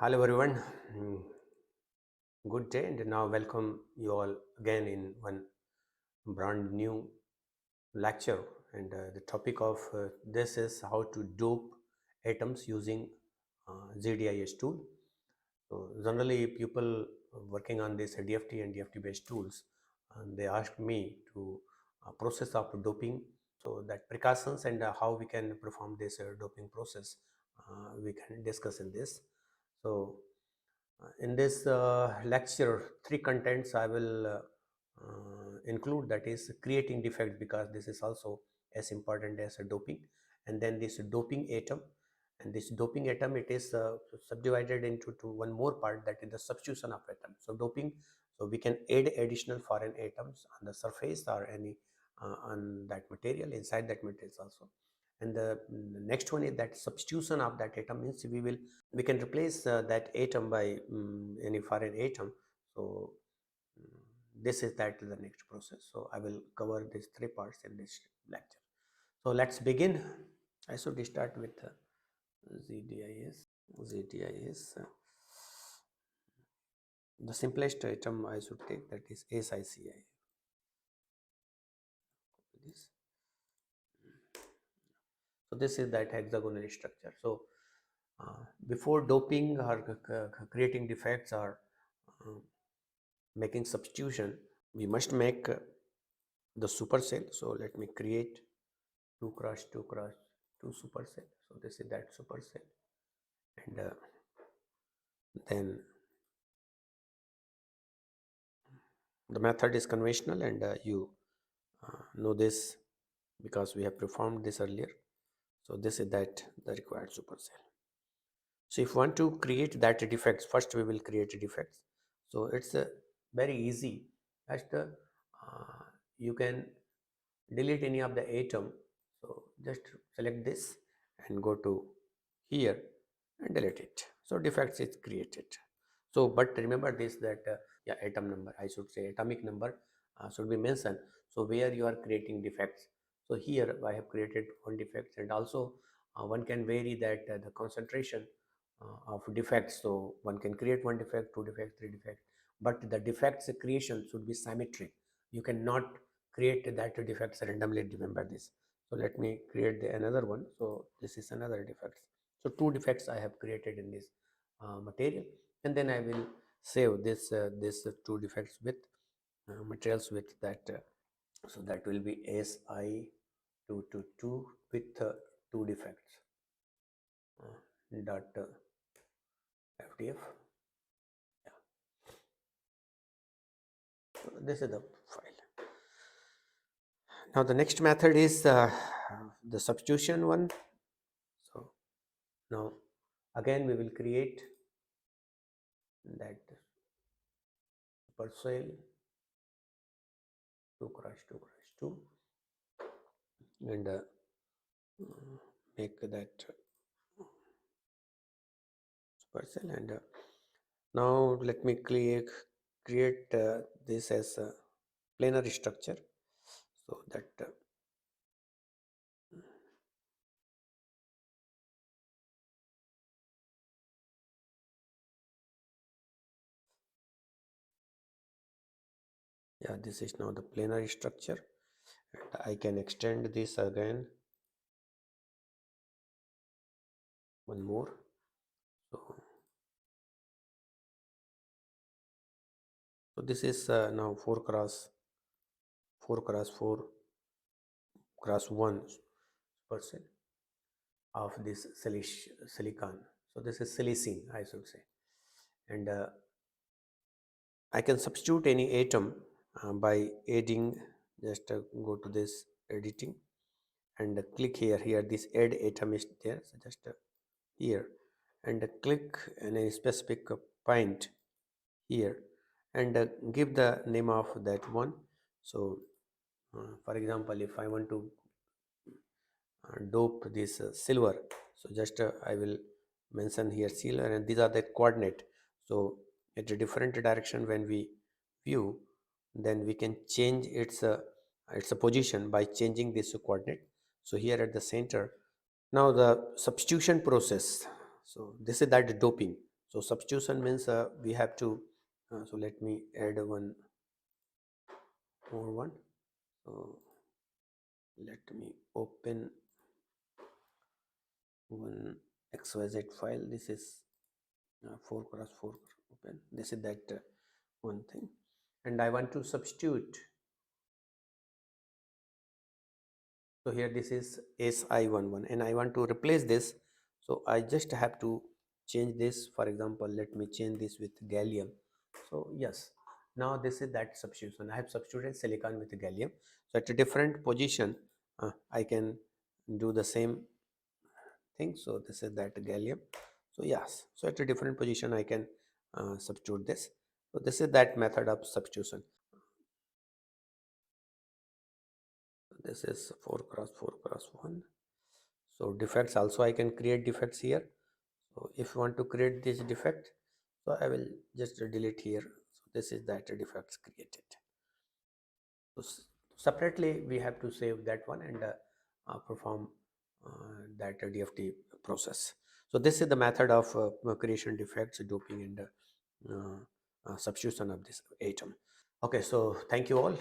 Hello everyone. Mm, Good day, and now welcome you all again in one brand new lecture. And the topic of this is how to dope atoms using GDIS tool. So generally, people working on this DFT and DFT based tools, and they asked me to process of doping. So that precautions and how we can perform this doping process, we can discuss in this. So in this lecture, three contents I will include, that is creating defect, because this is also as important as a doping, and then this doping atom, and this doping atom, it is subdivided into one more part, that is the substitution of atom. So doping, so we can add additional foreign atoms on the surface or any on that material, inside that materials also. And the next one is that substitution of that atom, means we can replace that atom by any foreign atom. So mm, this is that the next process. So I will cover these three parts in this lecture. So let's begin. I should start with ZDIS. ZDIS. The simplest atom I should take, that is SiCi. This. So this is that hexagonal structure. So before doping or creating defects or uh, making substitution, we must make the supercell. So let me create 2 cross 2 cross 2 supercell. So this is that supercell, and then the method is conventional, and you know this because we have performed this earlier. So this is that the required supercell. So if you want to create that defects, first we will create defects. So it's very easy. Just you can delete any of the atom. So just select this and go to here and delete it. So defects is created. So but remember this, that yeah, atom number, I should say atomic number should be mentioned. So where you are creating defects, so here I have created one defect, and also one can vary that the concentration of defects. So one can create one defect, two defects, three defects, but the defects creation should be symmetric. You cannot create that defects randomly, remember this. So let me create another one. So this is another defect. So two defects I have created in this material, and then I will save this two defects with materials with that. So that will be Si222 with two defects dot FDF. Yeah. So this is the file. Now the next method is the substitution one. So now again we will create that supercell 2 cross 2 cross 2, and make that supercell, and now let me create this as a planar structure. So that yeah, this is now the planar structure, and I can extend this again one more. So this is now 4 cross 4 cross 4 cross 1 percent of this silicon. So this is silicene, I should say, and I can substitute any atom by adding. Just go to this editing and click here. Here this add atom is there. So just here, and click in a specific point here, and give the name of that one. So for example, if I want to dope this silver, so just I will mention here silver, and these are the coordinate. So at a different direction when we view, then we can change its a position by changing this coordinate. So here at the center, now the substitution process. So this is that doping. So substitution means we have to, so let me add one more one. So let me open one xyz file. This is 4 cross 4 open. This is that one thing, and I want to substitute. So here this is SI11 and I want to replace this. So I just have to change this. For example, let me change this with gallium. So yes, now this is that substitution. I have substituted silicon with gallium. So at a different position, I can do the same thing. So this is that gallium. So yes, so at a different position, I can substitute this. So this is that method of substitution. This is 4 cross 4 cross 1. So defects also, I can create defects here. So if you want to create this defect, so I will just delete here. So this is that defects created. So separately we have to save that one and perform that DFT process. So this is the method of creation defects, doping, and substitution of this atom. Okay, so thank you all.